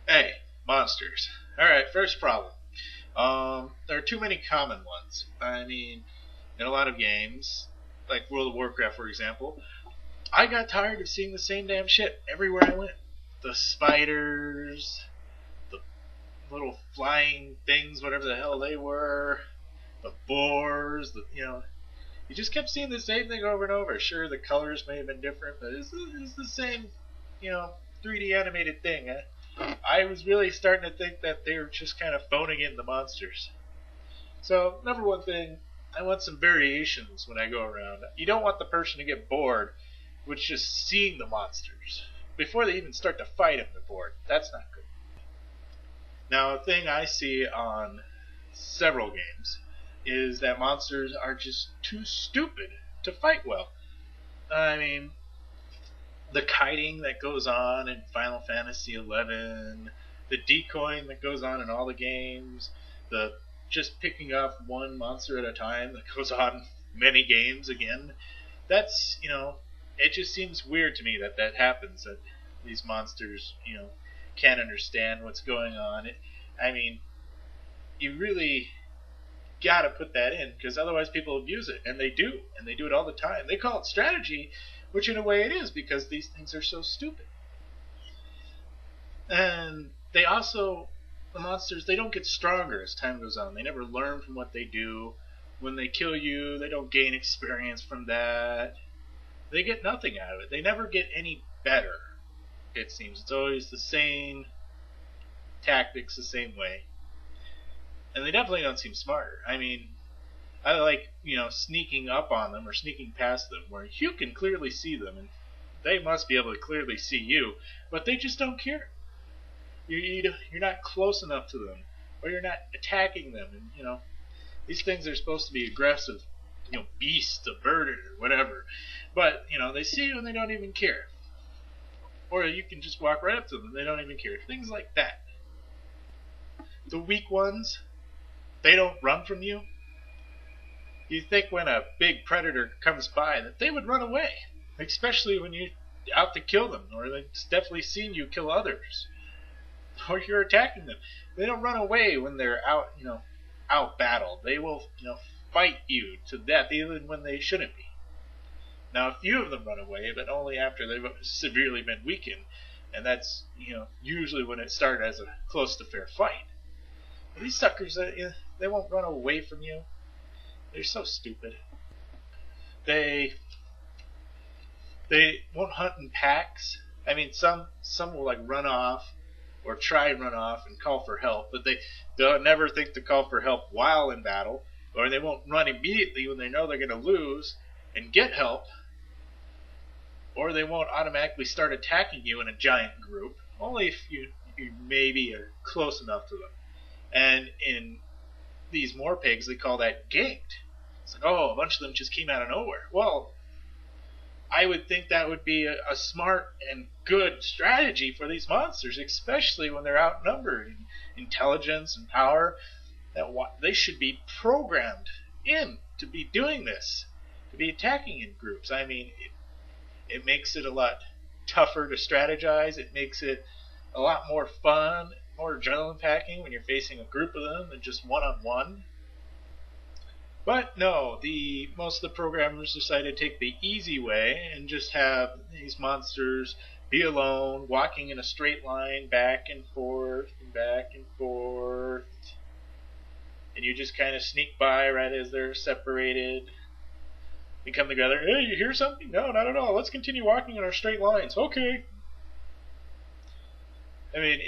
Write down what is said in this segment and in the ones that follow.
Hey, monsters. Alright, first problem. There are too many common ones. I mean, in a lot of games, like World of Warcraft, for example, I got tired of seeing the same damn shit everywhere I went. The spiders, the little flying things, whatever the hell they were, the boars, you just kept seeing the same thing over and over. Sure, the colors may have been different, but it's the same, you know, 3D animated thing. I was really starting to think that they were just kind of phoning in the monsters. So, number one thing, I want some variations when I go around. You don't want the person to get bored with just seeing the monsters. Before they even start to fight them, they're bored. That's not good. Now, a thing I see on several games is that monsters are just too stupid to fight well. I mean, the kiting that goes on in Final Fantasy XI, the decoying that goes on in all the games, the just picking up one monster at a time that goes on many games again. That's, it just seems weird to me that happens, that these monsters, can't understand what's going on. I mean, you really gotta put that in, because otherwise people abuse it, and they do it all the time. They call it strategy, which in a way it is, because these things are so stupid. And they also, the monsters, they don't get stronger as time goes on. They never learn from what they do. When they kill you, they don't gain experience from that. They get nothing out of it. They never get any better, it seems. It's always the same tactics, the same way. And they definitely don't seem smarter. I mean, I like, sneaking up on them or sneaking past them, where you can clearly see them, and they must be able to clearly see you, but they just don't care. You're not close enough to them, or you're not attacking them, and these things are supposed to be aggressive, beasts of burden or whatever, but they see you and they don't even care. Or you can just walk right up to them, they don't even care. Things like that. The weak ones, they don't run from you. You think when a big predator comes by that they would run away, especially when you're out to kill them, or they've definitely seen you kill others, or you're attacking them. They don't run away when they're out battled. They will, fight you to death even when they shouldn't be. Now, a few of them run away, but only after they've severely been weakened, and that's, usually when it started as a close to fair fight. But these suckers, they won't run away from you. They're so stupid. They won't hunt in packs. I mean, some will like run off or try and run off and call for help, but they'll never think to call for help while in battle, or they won't run immediately when they know they're going to lose and get help, or they won't automatically start attacking you in a giant group, only if you maybe are close enough to them. And in these MMORPGs, they call that ganked. It's like, oh, a bunch of them just came out of nowhere. Well, I would think that would be a smart and good strategy for these monsters, especially when they're outnumbered in intelligence and power. That they should be programmed in to be doing this, to be attacking in groups. I mean, it makes it a lot tougher to strategize. It makes it a lot more fun, more adrenaline packing when you're facing a group of them than just one-on-one. But no, most of the programmers decided to take the easy way and just have these monsters be alone, walking in a straight line back and forth and back and forth. And you just kind of sneak by right as they're separated. They come together. Hey, you hear something? No, not at all. Let's continue walking in our straight lines. Okay. I mean,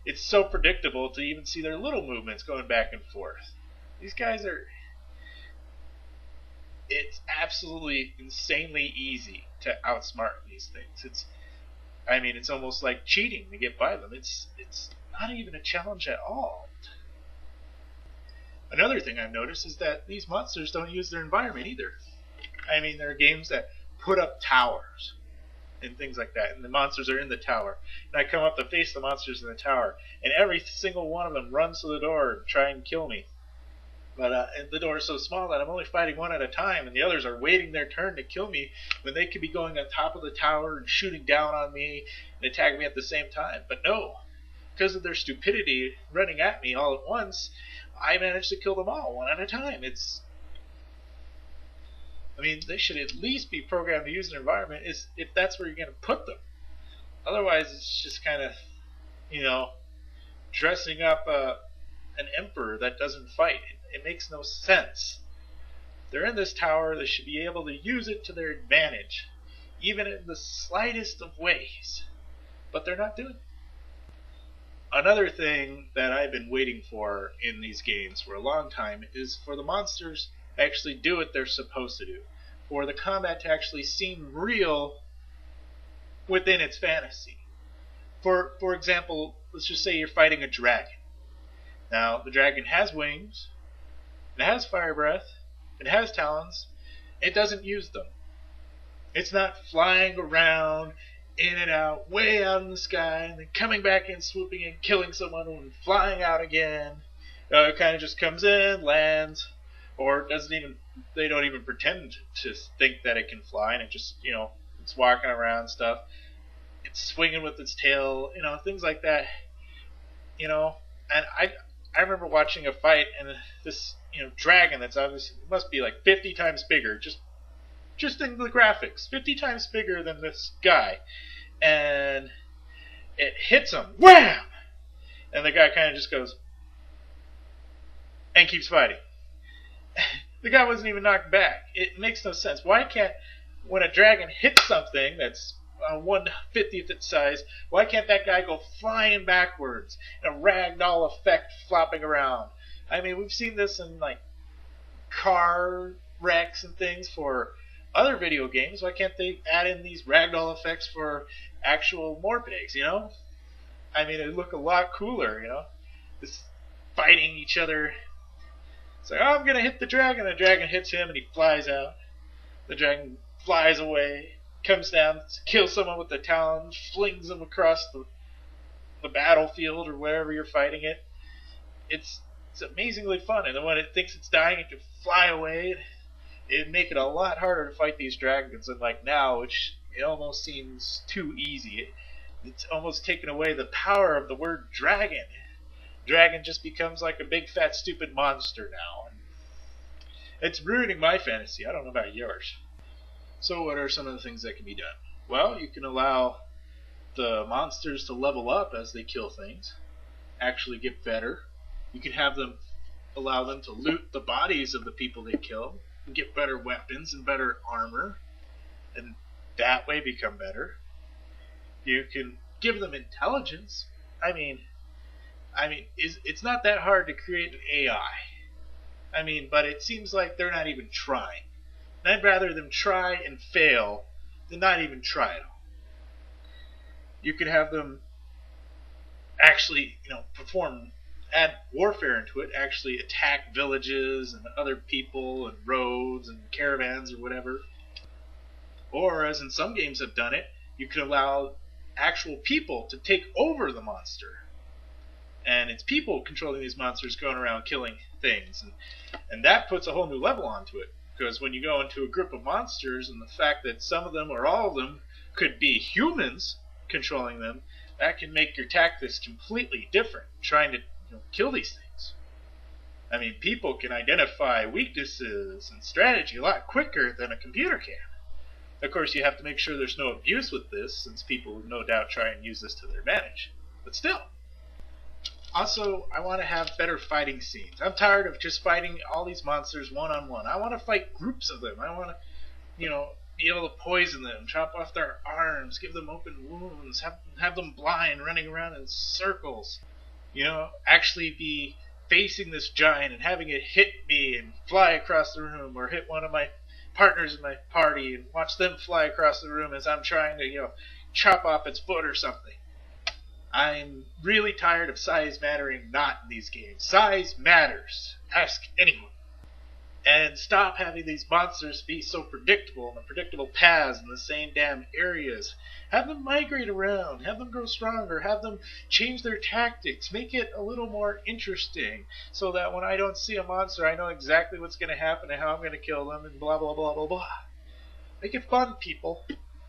it's so predictable to even see their little movements going back and forth. These guys it's absolutely insanely easy to outsmart these things. It's almost like cheating to get by them. It's not even a challenge at all. Another thing I've noticed is that these monsters don't use their environment either. I mean, there are games that put up towers and things like that, and the monsters are in the tower. And I come up to face the monsters in the tower, and every single one of them runs to the door and try and kill me. But and the door is so small that I'm only fighting one at a time, and the others are waiting their turn to kill me when they could be going on top of the tower and shooting down on me and attacking me at the same time. But no, because of their stupidity running at me all at once, I managed to kill them all one at a time. I mean, they should at least be programmed to use an environment if that's where you're going to put them. Otherwise, it's just kind of, dressing up an emperor that doesn't fight. It makes no sense. They're in this tower. They should be able to use it to their advantage, even in the slightest of ways. But they're not doing it. Another thing that I've been waiting for in these games for a long time is for the monsters to actually do what they're supposed to do. For the combat to actually seem real within its fantasy. For example, let's just say you're fighting a dragon. Now, the dragon has wings, it has fire breath, it has talons, it doesn't use them. It's not flying around, in and out, way out in the sky, and then coming back in, swooping in, killing someone, and flying out again. It kind of just comes in, lands, or they don't even pretend to think that it can fly, and it just, it's walking around stuff. It's swinging with its tail, things like that. And I remember watching a fight, and this, dragon that's obviously must be like 50 times bigger, just in the graphics, 50 times bigger than this guy, and it hits him, wham! And the guy kind of just goes and keeps fighting. The guy wasn't even knocked back. It makes no sense. Why can't, when a dragon hits something that's 1/50th its size, why can't that guy go flying backwards in a ragdoll effect flopping around? I mean, we've seen this in like car wrecks and things for other video games. Why can't they add in these ragdoll effects for actual MMORPGs, I mean, it'd look a lot cooler, Just fighting each other. It's like, I'm gonna hit the dragon hits him and he flies out. The dragon flies away, comes down, kills someone with the talons, flings them across the battlefield or wherever you're fighting it. It's amazingly fun, and then when it thinks it's dying, it can fly away. It'd make it a lot harder to fight these dragons than like now, which it almost seems too easy. It's almost taken away the power of the word dragon. Dragon just becomes like a big fat stupid monster now. It's ruining my fantasy. I don't know about yours. So what are some of the things that can be done? Well, you can allow the monsters to level up as they kill things, actually get better. You can allow them to loot the bodies of the people they kill and get better weapons and better armor, and that way become better. You can give them intelligence. I mean, it's not that hard to create an AI. But it seems like they're not even trying. And I'd rather them try and fail than not even try at all. You could have them actually, add warfare into it, actually attack villages and other people and roads and caravans or whatever. Or, as in some games have done it, you could allow actual people to take over the monster. And it's people controlling these monsters going around killing things. And that puts a whole new level onto it. Because when you go into a group of monsters, and the fact that some of them or all of them could be humans controlling them, that can make your tactics completely different, trying to kill these things. People can identify weaknesses and strategy a lot quicker than a computer can. Of course, you have to make sure there's no abuse with this, since people will no doubt try and use this to their advantage. But still. Also, I want to have better fighting scenes. I'm tired of just fighting all these monsters one-on-one. I want to fight groups of them. I want to, be able to poison them, chop off their arms, give them open wounds, have them blind, running around in circles. Actually be facing this giant and having it hit me and fly across the room, or hit one of my partners in my party and watch them fly across the room as I'm trying to, chop off its foot or something. I'm really tired of size mattering not in these games. Size matters. Ask anyone. And stop having these monsters be so predictable and the predictable paths in the same damn areas. Have them migrate around, have them grow stronger, have them change their tactics, make it a little more interesting so that when I don't see a monster, I know exactly what's going to happen and how I'm going to kill them and blah, blah, blah, blah, blah. Make it fun, people.